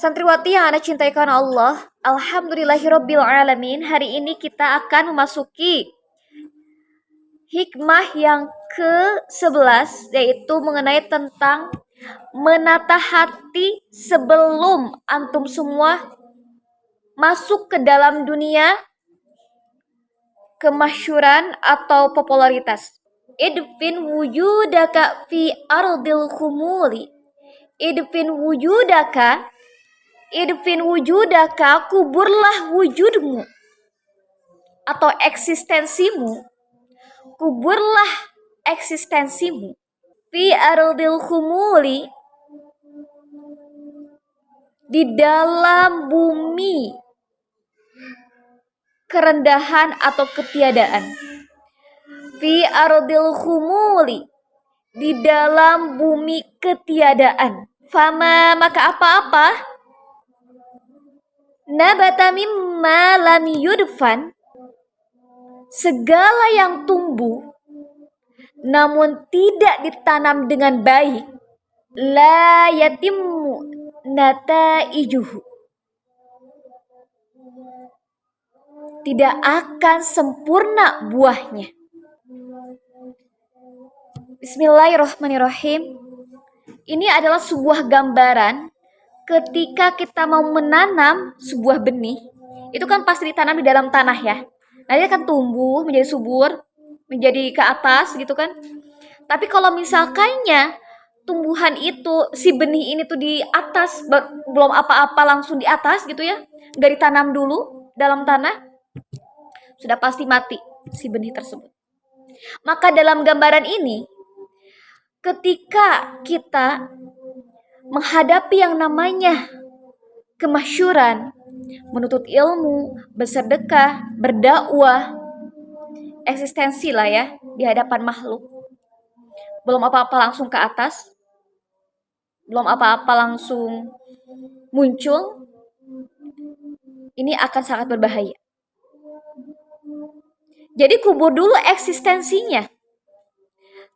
Santriwati yang Anda cintai karena Allah, Alhamdulillahirabbil alamin. Hari ini kita akan memasuki hikmah yang ke-11, yaitu mengenai tentang menata hati sebelum antum semua masuk ke dalam dunia kemasyhuran atau popularitas. Idfin wujudaka fi ardil khumuli. Idfin wujudaka, kuburlah wujudmu atau eksistensimu. Kuburlah eksistensimu. Fi ardil khumuli, di dalam bumi kerendahan atau ketiadaan. Fi ardil khumuli, di dalam bumi ketiadaan. Fama, maka apa-apa, nabata mimma lam yudfan, segala yang tumbuh namun tidak ditanam dengan baik, la yatimmu nataijuhu, tidak akan sempurna buahnya. Bismillahirrahmanirrahim. Ini adalah sebuah gambaran ketika kita mau menanam sebuah benih, itu kan pasti ditanam di dalam tanah ya. Nanti akan tumbuh menjadi subur, menjadi ke atas gitu kan. Tapi kalau misalkannya tumbuhan itu, si benih ini tuh di atas, belum apa-apa langsung di atas gitu ya, nggak ditanam dulu dalam tanah, sudah pasti mati si benih tersebut. Maka dalam gambaran ini, ketika kita menghadapi yang namanya kemasyhuran, menuntut ilmu, bersedekah, berdakwah, eksistensi lah ya di hadapan makhluk, belum apa-apa langsung ke atas, belum apa-apa langsung muncul, ini akan sangat berbahaya. Jadi kubur dulu eksistensinya.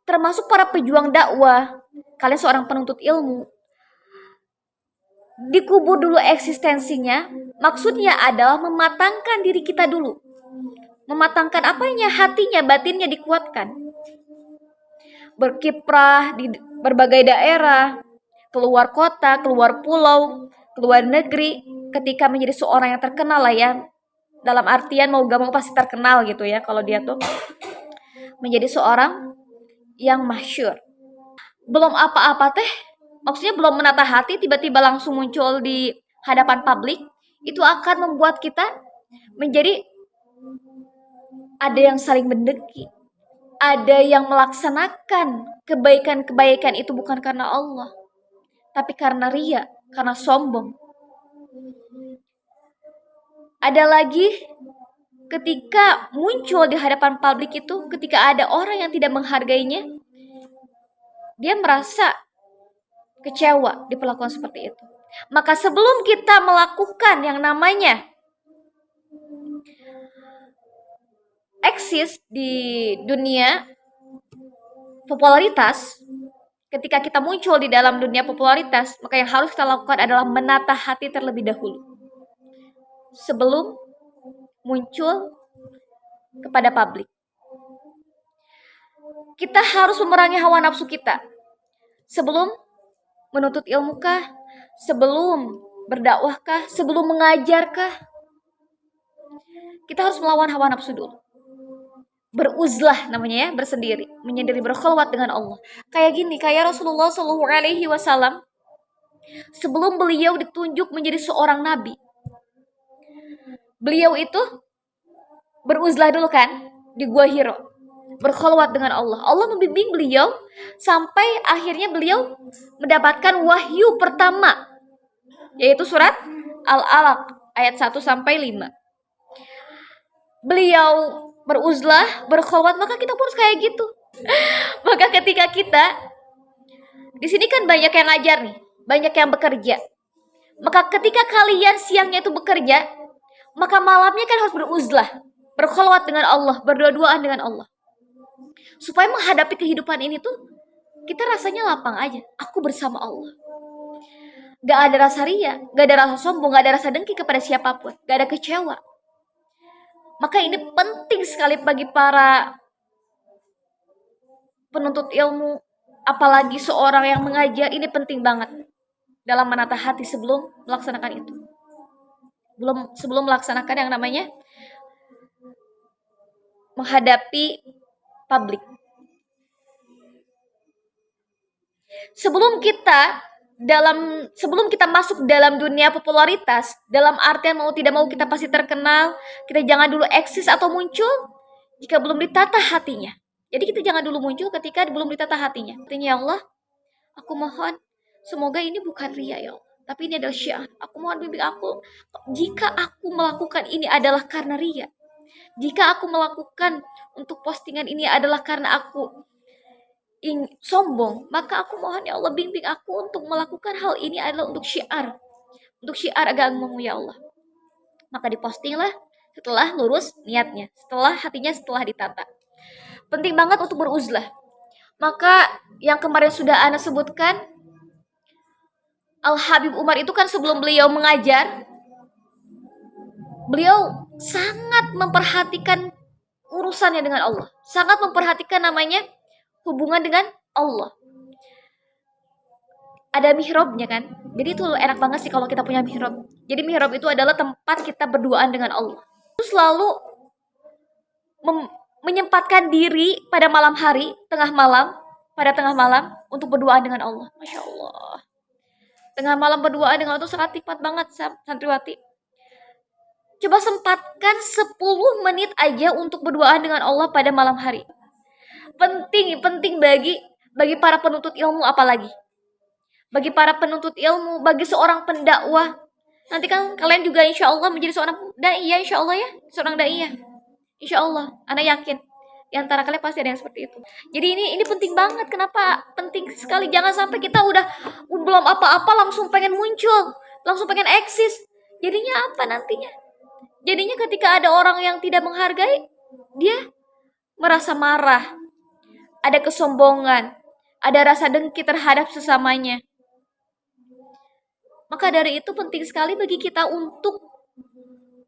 Termasuk para pejuang dakwah, kalian seorang penuntut ilmu, dikubur dulu eksistensinya. Maksudnya adalah mematangkan diri kita dulu. Mematangkan apanya? Hatinya, batinnya dikuatkan. Berkiprah di berbagai daerah, keluar kota, keluar pulau, keluar negeri, ketika menjadi seorang yang terkenal lah ya. Dalam artian mau gak mau pasti terkenal gitu ya, kalau dia tuh menjadi seorang yang masyhur. Belum apa-apa teh, maksudnya belum menata hati, tiba-tiba langsung muncul di hadapan publik, itu akan membuat kita menjadi ada yang saling mendengki, ada yang melaksanakan kebaikan-kebaikan itu bukan karena Allah, tapi karena ria, karena sombong. Ada lagi ketika muncul di hadapan publik itu, ketika ada orang yang tidak menghargainya, dia merasa kecewa diperlakukan seperti itu. Maka sebelum kita melakukan yang namanya eksis di dunia popularitas, ketika kita muncul di dalam dunia popularitas, maka yang harus kita lakukan adalah menata hati terlebih dahulu sebelum muncul kepada publik. Kita harus memerangi hawa nafsu kita sebelum menuntut ilmu kah, sebelum berdakwah kah, sebelum mengajar kah. Kita harus melawan hawa nafsu dulu. Beruzlah namanya ya, bersendiri, menyendiri, berkhulwat dengan Allah. Kayak gini, kayak Rasulullah SAW sebelum beliau ditunjuk menjadi seorang nabi, beliau itu beruzlah dulu kan di Gua Hiro, berkhulwat dengan Allah. Allah membimbing beliau sampai akhirnya beliau mendapatkan wahyu pertama, yaitu surat Al-Alaq ayat 1 sampai 5. Beliau beruzlah, berkhulwat, maka kita pun harus kayak gitu. Maka ketika kita di sini kan banyak yang ngajar nih, banyak yang bekerja. Maka ketika kalian siangnya itu bekerja, maka malamnya kan harus beruzlah, berkhulwat dengan Allah, berdua-duaan dengan Allah. Supaya menghadapi kehidupan ini tuh kita rasanya lapang aja. Aku bersama Allah. Gak ada rasa ria, gak ada rasa sombong, gak ada rasa dengki kepada siapapun, gak ada kecewa. Maka ini penting sekali bagi para penuntut ilmu, apalagi seorang yang mengajar, ini penting banget dalam menata hati sebelum melaksanakan itu. Sebelum melaksanakan yang namanya menghadapi publik. Sebelum kita masuk dalam dunia popularitas, dalam artian mau tidak mau kita pasti terkenal, kita jangan dulu eksis atau muncul jika belum ditata hatinya. Jadi kita jangan dulu muncul ketika belum ditata hatinya. Artinya ya Allah, aku mohon semoga ini bukan ria ya Allah, tapi ini adalah syiar. Aku mohon bimbing aku. Jika aku melakukan ini adalah karena ria, jika aku melakukan untuk postingan ini adalah karena aku sombong, maka aku mohon ya Allah bimbing aku untuk melakukan hal ini adalah untuk syiar agamamu ya Allah. Maka dipostinglah setelah lurus niatnya, setelah hatinya setelah ditata. Penting banget untuk beruzlah. Maka yang kemarin sudah Ana sebutkan, Al Habib Umar itu kan sebelum beliau mengajar, beliau sangat memperhatikan urusannya dengan Allah, sangat memperhatikan namanya hubungan dengan Allah. Ada mihrabnya kan, jadi itu enak banget sih kalau kita punya mihrab. Jadi mihrab itu adalah tempat kita berduaan dengan Allah. Terus selalu menyempatkan diri pada malam hari, tengah malam untuk berduaan dengan Allah. Masya Allah, tengah malam berduaan dengan Allah itu sangat nikmat banget santriwati. Coba sempatkan 10 menit aja untuk berduaan dengan Allah pada malam hari. Penting bagi para penuntut ilmu, apalagi bagi para penuntut ilmu, bagi seorang pendakwah. Nanti kan kalian juga insya Allah menjadi seorang daiyah, insya Allah ya, seorang daiyah. Insya Allah, Ana yakin di antara kalian pasti ada yang seperti itu. Jadi ini penting banget. Kenapa penting sekali? Jangan sampai kita udah belum apa-apa langsung pengen muncul, langsung pengen eksis. Jadinya apa nantinya? Jadinya ketika ada orang yang tidak menghargai, dia merasa marah, ada kesombongan, ada rasa dengki terhadap sesamanya. Maka dari itu penting sekali bagi kita untuk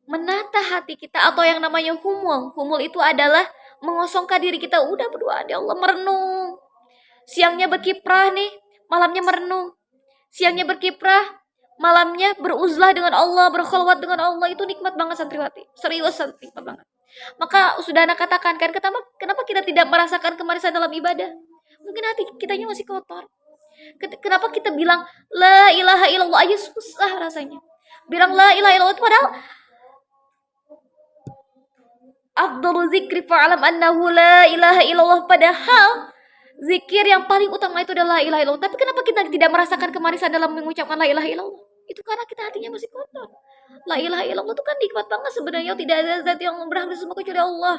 menata hati kita, atau yang namanya humul. Humul itu adalah mengosongkan diri kita. Udah berdoa ya Allah, merenung. Siangnya berkiprah nih, malamnya merenung. Siangnya berkiprah, malamnya beruzlah dengan Allah, berkhalwat dengan Allah. Itu nikmat banget santriwati. Serius, nikmat banget. Maka sudah Ana katakan kan, kenapa kita tidak merasakan kemanisan dalam ibadah? Mungkin hati kitanya masih kotor. Kenapa kita bilang la ilaha illallah aja susah rasanya. Bilang la ilaha illallah itu padahal afdalu zikri fa'alam annahu la ilaha illallah, padahal zikir yang paling utama itu adalah la ilaha illallah. Tapi kenapa kita tidak merasakan kemanisan dalam mengucapkan la ilaha illallah? Itu karena kita hatinya masih kotor. La ilaha illallah itu kan nikmat banget sebenarnya. Tidak ada zat yang berhak disembah kecuali Allah.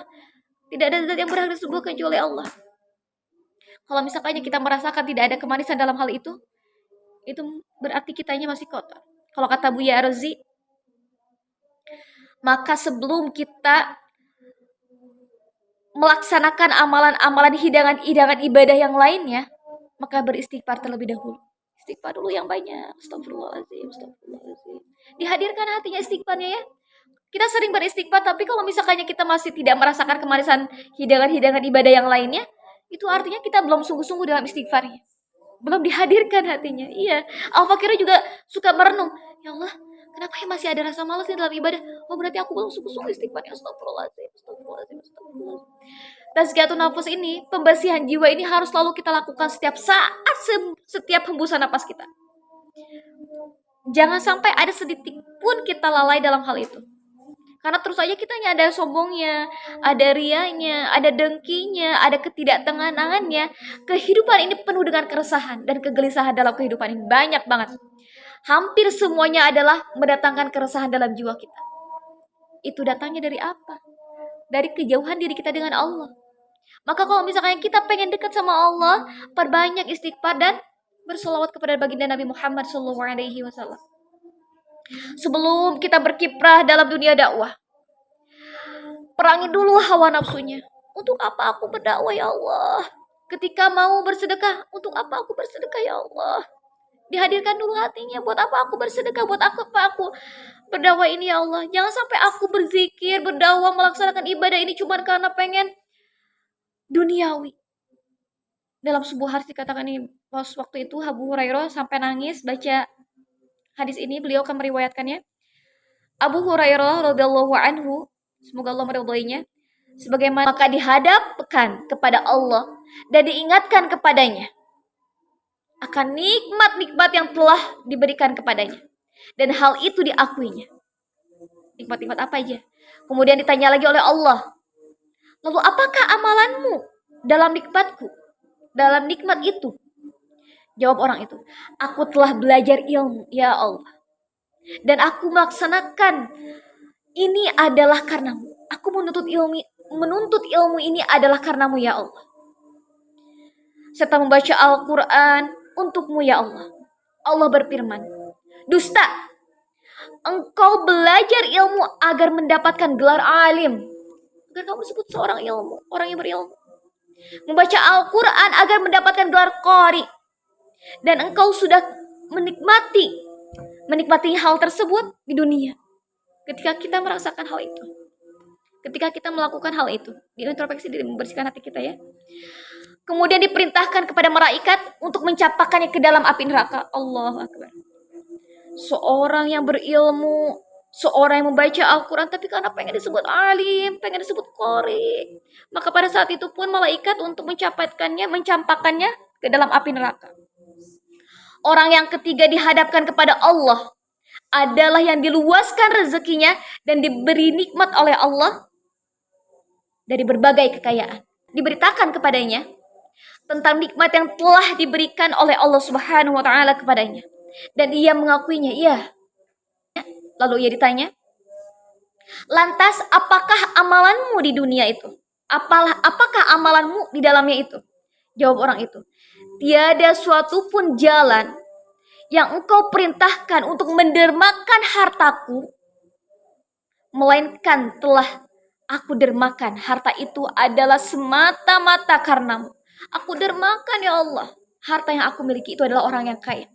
Tidak ada zat yang berhak disembah kecuali Allah. Kalau misalkan kita merasakan tidak ada kemanisan dalam hal itu berarti kitanya masih kotor. Kalau kata Buya Arzi, maka sebelum kita melaksanakan amalan-amalan hidangan ibadah yang lainnya, maka beristighfar terlebih dahulu. Istighfar dulu yang banyak. Astagfirullahaladzim. Dihadirkan hatinya istighfarnya ya. Kita sering beristighfar, tapi kalau misalkannya kita masih tidak merasakan kemanisan hidangan ibadah yang lainnya, itu artinya kita belum sungguh-sungguh dalam istighfarnya. Belum dihadirkan hatinya. Iya. Al-Fakir juga suka merenung. Ya Allah, kenapa ya masih ada rasa malas di dalam ibadah? Oh, berarti aku belum sungguh-sungguh istighfarnya. Astagfirullahaladzim. Tazkiyatun nafas ini, pembersihan jiwa ini harus selalu kita lakukan setiap saat, setiap hembusan napas kita. Jangan sampai ada sedikit pun kita lalai dalam hal itu. Karena terus aja kita ada sombongnya, ada rianya, ada dengkinya, ada ketidaktenangannya. Kehidupan ini penuh dengan keresahan dan kegelisahan dalam kehidupan ini. Banyak banget. Hampir semuanya adalah mendatangkan keresahan dalam jiwa kita. Itu datangnya dari apa? Dari kejauhan diri kita dengan Allah. Maka kalau misalnya kita pengen dekat sama Allah, perbanyak istighfar dan bersolawat kepada baginda Nabi Muhammad SAW. Sebelum kita berkiprah dalam dunia dakwah, perangi dulu hawa nafsunya. Untuk apa aku berdakwah ya Allah? Ketika mau bersedekah, untuk apa aku bersedekah ya Allah? Dihadirkan dulu hatinya. Buat apa aku bersedekah? Buat apa aku berdakwah ini ya Allah? Jangan sampai aku berzikir, berdakwah, melaksanakan ibadah ini cuma karena pengen duniawi. Dalam sebuah hadis dikatakan ini, waktu itu Abu Hurairah sampai nangis baca hadis ini, beliau akan meriwayatkannya. Abu Hurairah radhiyallahu anhu, semoga Allah meridhoinya, sebagaimana maka dihadapkan kepada Allah dan diingatkan kepadanya akan nikmat-nikmat yang telah diberikan kepadanya. Dan hal itu diakuinya. Nikmat-nikmat apa aja? Kemudian ditanya lagi oleh Allah, lalu apakah amalanmu dalam nikmatku? Dalam nikmat itu? Jawab orang itu, aku telah belajar ilmu, ya Allah. Dan aku melaksanakan ini adalah karenamu. Aku menuntut ilmu ini adalah karenamu, ya Allah. Serta membaca Al-Quran untukmu, ya Allah. Allah berfirman, dusta, engkau belajar ilmu agar mendapatkan gelar alim. Agar kamu disebut seorang ilmu, orang yang berilmu. Membaca Al-Quran agar mendapatkan gelar qari. Dan engkau sudah menikmati hal tersebut di dunia. Ketika kita merasakan hal itu. Ketika kita melakukan hal itu. Introspeksi diri, membersihkan hati kita ya. Kemudian diperintahkan kepada malaikat untuk mencampakkannya ke dalam api neraka. Allahu Akbar. Seorang yang berilmu, seorang yang membaca Al-Quran, tapi karena pengen disebut alim, pengen disebut qari, maka pada saat itu pun malaikat untuk mencampakkannya ke dalam api neraka. Orang yang ketiga dihadapkan kepada Allah adalah yang diluaskan rezekinya dan diberi nikmat oleh Allah dari berbagai kekayaan. Diberitakan kepadanya tentang nikmat yang telah diberikan oleh Allah Subhanahu wa taala kepadanya. Dan ia mengakuinya, iya. Lalu ia ditanya, lantas apakah amalanmu di dunia itu? Apakah amalanmu di dalamnya itu? Jawab orang itu, tiada suatu pun jalan yang engkau perintahkan untuk mendermakan hartaku, melainkan telah aku dermakan. Harta itu adalah semata-mata karenamu. Aku dermakan ya Allah. Harta yang aku miliki itu adalah orang yang kaya.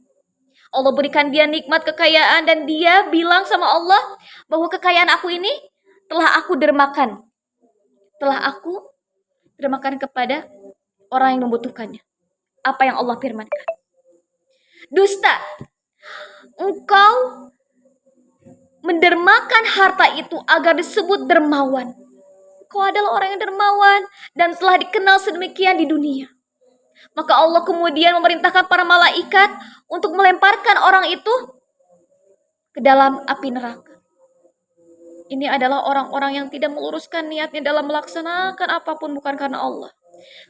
Allah berikan dia nikmat kekayaan dan dia bilang sama Allah bahwa kekayaan aku ini telah aku dermakan. Telah aku dermakan kepada orang yang membutuhkannya. Apa yang Allah firmankan. Dusta, engkau mendermakan harta itu agar disebut dermawan. Kau adalah orang yang dermawan dan telah dikenal sedemikian di dunia. Maka Allah kemudian memerintahkan para malaikat untuk melemparkan orang itu ke dalam api neraka. Ini adalah orang-orang yang tidak meluruskan niatnya dalam melaksanakan apapun bukan karena Allah.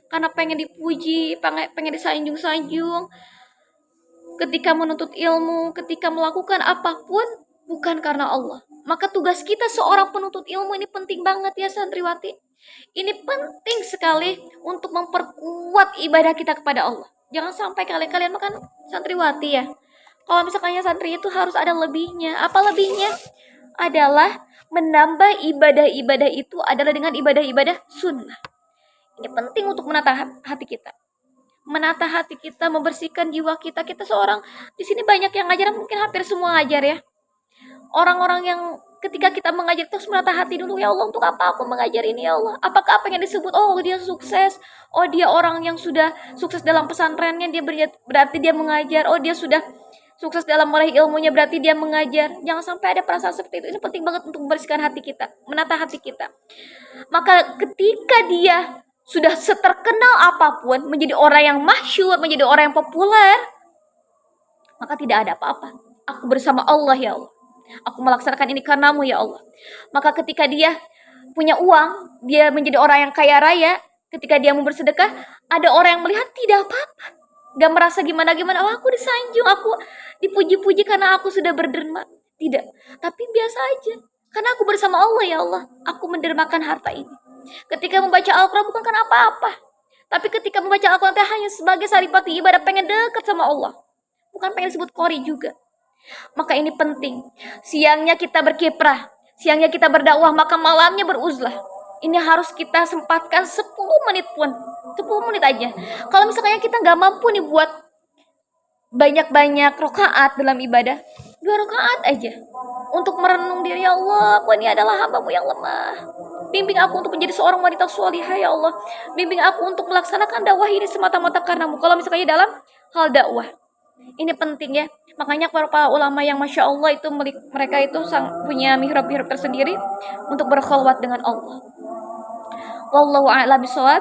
Karena pengen dipuji, pengen disanjung-sanjung. Ketika menuntut ilmu, ketika melakukan apapun bukan karena Allah. Maka tugas kita seorang penuntut ilmu ini penting banget ya santriwati. Ini penting sekali untuk memperkuat ibadah kita kepada Allah. Jangan sampai kalian makan santriwati ya. Kalau misalnya santri itu harus ada lebihnya. Apa lebihnya? Adalah menambah ibadah-ibadah itu adalah dengan ibadah-ibadah sunnah. Ini penting untuk menata hati kita. Menata hati kita, membersihkan jiwa kita. Kita seorang, di sini banyak yang ngajar, mungkin hampir semua ngajar ya. Orang-orang yang ketika kita mengajar terus menata hati dulu, ya Allah, untuk apa aku mengajar ini ya Allah? Apakah apa yang disebut, oh dia sukses, oh dia orang yang sudah sukses dalam pesantrennya, dia berarti dia mengajar, oh dia sudah sukses dalam meraih ilmunya, berarti dia mengajar. Jangan sampai ada perasaan seperti itu. Ini penting banget untuk membersihkan hati kita, menata hati kita. Maka ketika dia sudah seterkenal apapun, menjadi orang yang masyhur, menjadi orang yang populer, maka tidak ada apa-apa. Aku bersama Allah ya Allah. Aku melaksanakan ini karenamu ya Allah. Maka ketika dia punya uang, dia menjadi orang yang kaya raya, ketika dia mau bersedekah, ada orang yang melihat tidak apa-apa. Gak merasa gimana-gimana, oh aku disanjung, aku dipuji-puji karena aku sudah berderma. Tidak, tapi biasa aja. Karena aku bersama Allah ya Allah, aku mendermakan harta ini. Ketika membaca Al-Quran bukan karena apa-apa. Tapi ketika membaca Al-Quran hanya sebagai saripati ibadah, pengen dekat sama Allah. Bukan pengen disebut qori juga. Maka ini penting. Siangnya kita berkiprah, siangnya kita berdakwah, maka malamnya beruzlah. Ini harus kita sempatkan 10 menit pun. 10 menit aja. Kalau misalnya kita gak mampu nih buat banyak-banyak rokaat dalam ibadah. 2 rokaat aja. Untuk merenung diri, ya Allah, aku ini adalah hambamu yang lemah. Bimbing aku untuk menjadi seorang wanita solihah, ya Allah. Bimbing aku untuk melaksanakan dakwah ini semata-mata karenamu. Kalau misalnya dalam hal dakwah. Ini penting ya. Makanya para ulama yang Masya Allah itu mereka itu punya mihrab-mihrab tersendiri untuk berkhulwat dengan Allah. Wallahu a'lam bishawab.